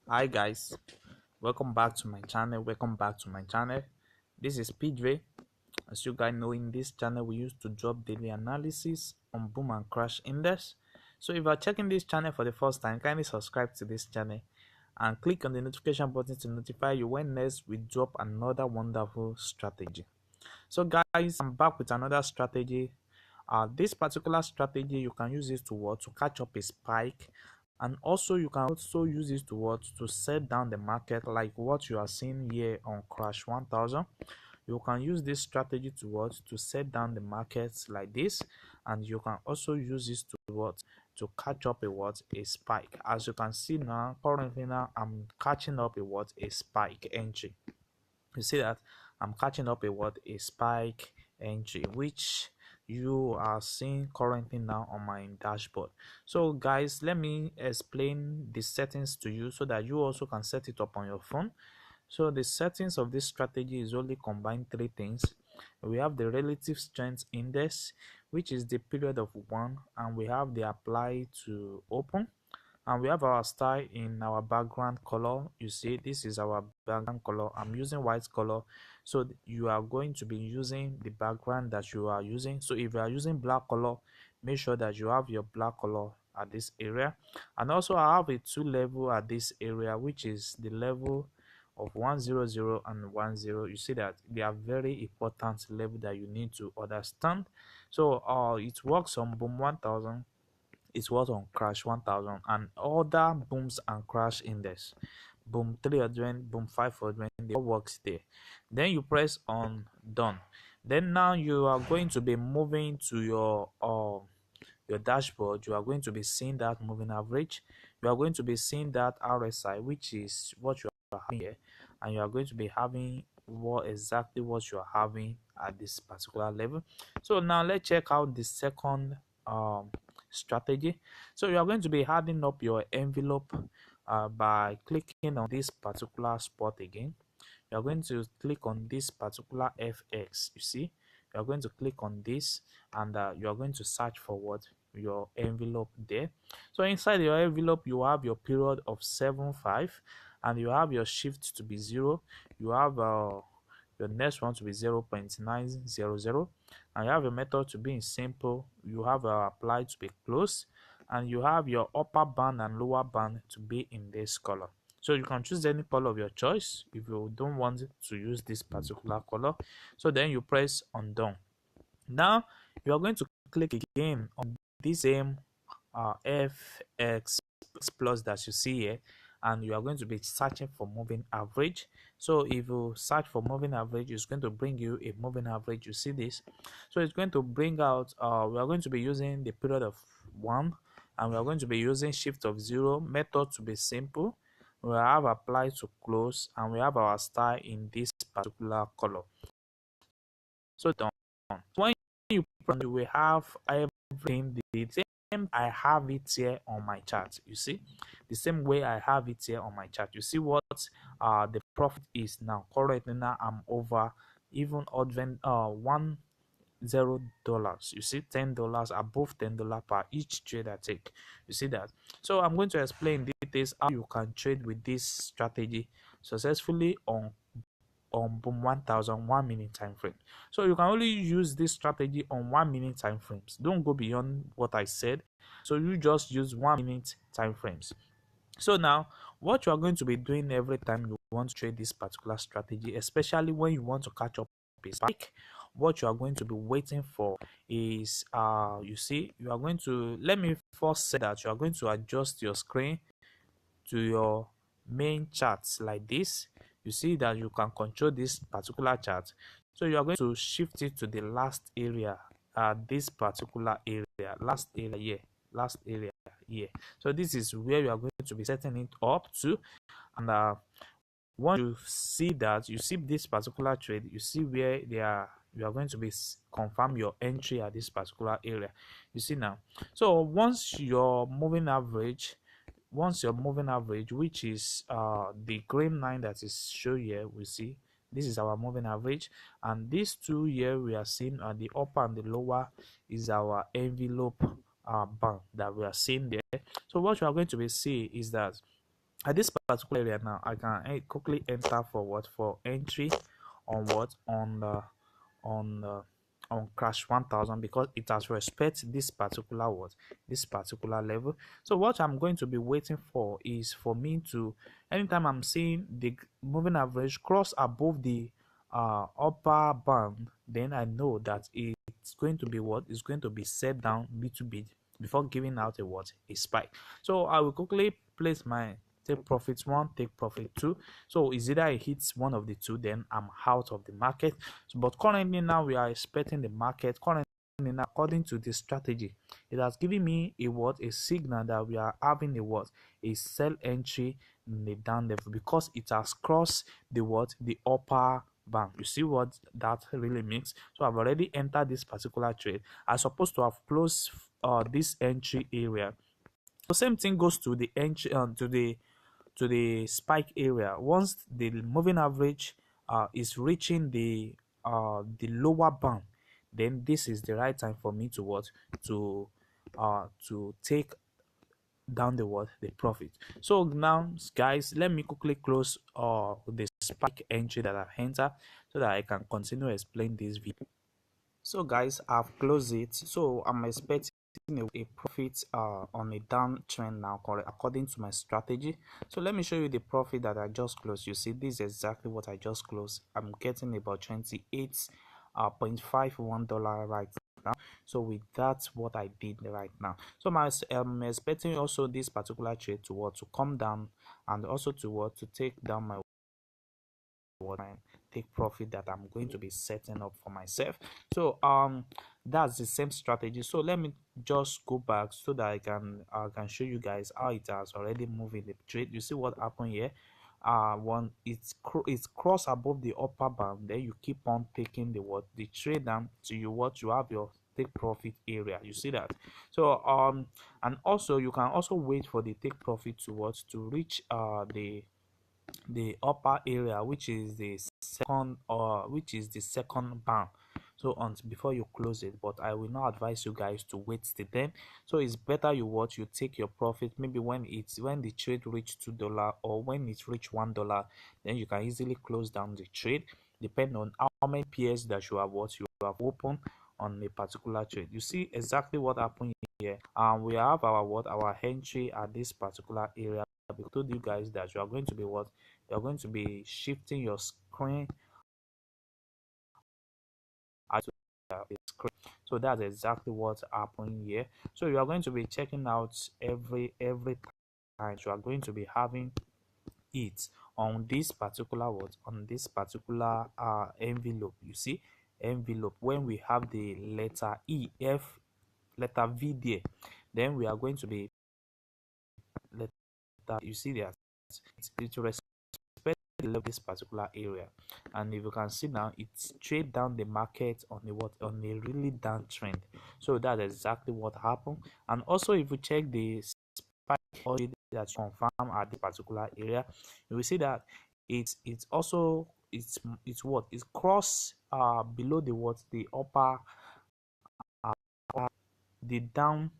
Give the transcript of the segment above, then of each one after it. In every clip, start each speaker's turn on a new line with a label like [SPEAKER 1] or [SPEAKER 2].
[SPEAKER 1] Hi guys, welcome back to my channel. This is PJ. As you guys know, in this channel we used to drop daily analysis on boom and crash index. So if you are checking this channel for the first time, kindly subscribe to this channel and click on the notification button to notify you when next we drop another wonderful strategy. So guys, I'm back with another strategy. This particular strategy, you can use it to what? To catch up a spike, and also you can also use it to what? To set down the market, like what you are seeing here on crash 1000. You can use this strategy to what? To set down the markets like this, and you can also use this to what? To catch up a what? A spike. As you can see now, currently now I'm catching up a what? A spike entry. You see that I'm catching up a what? A spike entry, which you are seeing currently now on my dashboard. So guys, let me explain the settings to you so that you also can set it up on your phone. So the settings of this strategy is only combine three things. We have the relative strength index, which is the period of one, and we have the apply to open, and we have our style in our background color. You see, this is our background color. I'm using white color, so you are going to be using the background that you are using. So if you are using black color, make sure that you have your black color at this area. And also I have a two level at this area, which is the level of 100 and 10. You see that they are very important level that you need to understand. So it works on boom 1000, it was on crash 1000, and other booms and crash index, boom 300, boom 500, they all works there. Then you press on done. Then now you are going to be moving to your dashboard. You are going to be seeing that moving average, you are going to be seeing that RSI, which is what you are having here, and you are going to be having what you are having at this particular level. So now let's check out the second um strategy. So you are going to be adding up your envelope by clicking on this particular spot again. You are going to click on this particular FX. You see, you are going to click on this, and you are going to search for what? Your envelope there. So inside your envelope you have your period of 75, and you have your shift to be 0. You have your next one to be 0.900, and you have a method to be in simple. You have apply to be close, and you have your upper band and lower band to be in this color. So you can choose any color of your choice if you don't want to use this particular color. So then you press undone. Now you are going to click again on this same FX plus that you see here, and you are going to be searching for moving average. So if you search for moving average, it's going to bring you a moving average. You see this, so it's going to bring out we are going to be using the period of 1, and we are going to be using shift of 0, method to be simple. We have apply to close, and we have our style in this particular color. So done. When you will have everything the same I have it here on my chart. You see, the same way I have it here on my chart. You see what the profit is now. Currently now I'm over even advent $10. You see, $10, above $10 per each trade I take. You see that. So I'm going to explain details how you can trade with this strategy successfully on boom 1000 1 minute time frame. So you can only use this strategy on 1 minute time frames. Don't go beyond what I said. So you just use 1 minute time frames. So now what you are going to be doing every time you want to trade this particular strategy, especially when you want to catch up a spike, what you are going to be waiting for is you see, you are going to, let me first say that you are going to adjust your screen to your main charts like this. You see that you can control this particular chart, so you are going to shift it to the last area, this particular area, last area here, last area here. So this is where you are going to be setting it up to, and once you see that, you see this particular trade, you see where they are, you are going to be confirm your entry at this particular area. You see now, so once your moving average, which is the green line that is shown here, we see this is our moving average, and these two here we are seeing the upper and the lower is our envelope band that we are seeing there. So what you are going to be see is that At this particular area now, I can quickly enter for what, for entry on what, on the on crash 1000, because it has respect this particular what, this particular level. So what I'm going to be waiting for is for me to, anytime I'm seeing the moving average cross above the upper band, then I know that it's going to be what, is going to be set down bit to bit before giving out a what, a spike. So I will quickly place my take profit one, take profit two. So is either it hits one of the two, then I'm out of the market. So, but currently now we are expecting the market. Currently now, according to this strategy, it has given me a what, a signal that we are having a what, a sell entry in the down level, because it has crossed the what, the upper band. You see what that really means? So I've already entered this particular trade. I'm supposed to have closed this entry area. So same thing goes to the entry, to the spike area. Once the moving average is reaching the lower band, then this is the right time for me to what, to take down the what, the profit. So now guys, let me quickly close the spike entry that I enter, so that I can continue explain this video. So guys, I've closed it. So I'm expecting a profit on a downtrend now, according to my strategy. So let me show you the profit that I just closed. You see, this is exactly what I just closed. I'm getting about 28.51 right now. So with that, what I did right now. So I'm expecting also this particular trade to what, to come down, and also to what, to take down my what, take profit that I'm going to be setting up for myself. So that's the same strategy. So let me just go back so that I can show you guys how it has already moved in the trade. You see what happened here? One, it's cross above the upper band, then you keep on taking the what, the trade down to you what, you have your take profit area. You see that? So and also you can also wait for the take profit to what, to reach the upper area, which is the second, or which is the second band, so on, before you close it. But I will not advise you guys to wait till then. So it's better you what, you take your profit maybe when the trade reach $2, or when it reach $1, then you can easily close down the trade, depending on how many pairs that you have what, you have open on a particular trade. You see exactly what happened here. We have our what, our entry at this particular area. I told you guys that you are going to be what, you're going to be shifting your screen at the screen. So that's exactly what's happening here. So you are going to be checking out every time. You are going to be having it on this particular what, on this particular envelope. You see, envelope, when we have the letter EF, letter V there, then we are going to be letter, you see that it respect this particular area. And if you can see now, it's straight down the market on a what, on a really downtrend. So that's exactly what happened. And also if you check the spike that confirm at the particular area, you will see that it's also it's what, it's cross below the what, the upper the down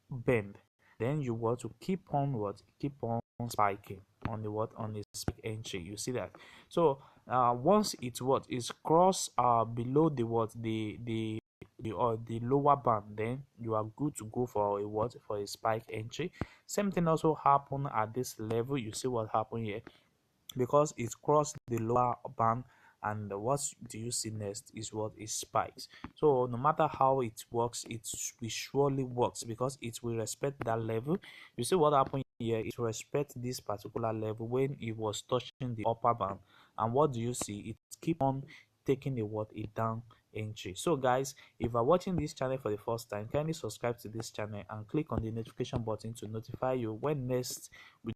[SPEAKER 1] bend, then you want to keep on what, keep on spiking on the what, on the spike entry. You see that? So once it's what, is cross below the what, the lower band, then you are good to go for a what, for a spike entry. Same thing also happen at this level. You see what happened here, because it crossed the lower band, and what do you see next is what, is spikes. So no matter how it works, it surely works, because it will respect that level. You see what happened here, it respect this particular level when it was touching the upper band. And what do you see, it keep on taking a what, a down entry. So guys, if you are watching this channel for the first time, kindly subscribe to this channel and click on the notification button to notify you when next we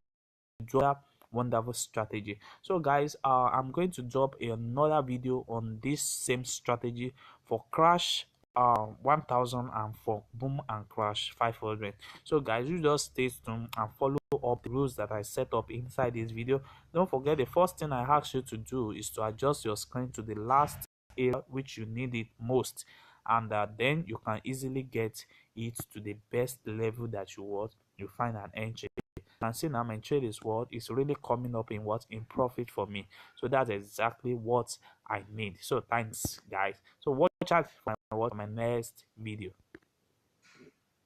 [SPEAKER 1] drop wonderful strategy. So guys, I'm going to drop another video on this same strategy for crash 1000 and for boom and crash 500. So guys, you just stay tuned and follow up the rules that I set up inside this video. Don't forget, the first thing I ask you to do is to adjust your screen to the last area which you need it most, and then you can easily get it to the best level that you want, you find an entry. can see now my trade is what is really coming up in what in profit for me. So that's exactly what I need. So thanks guys. So watch out for my next video.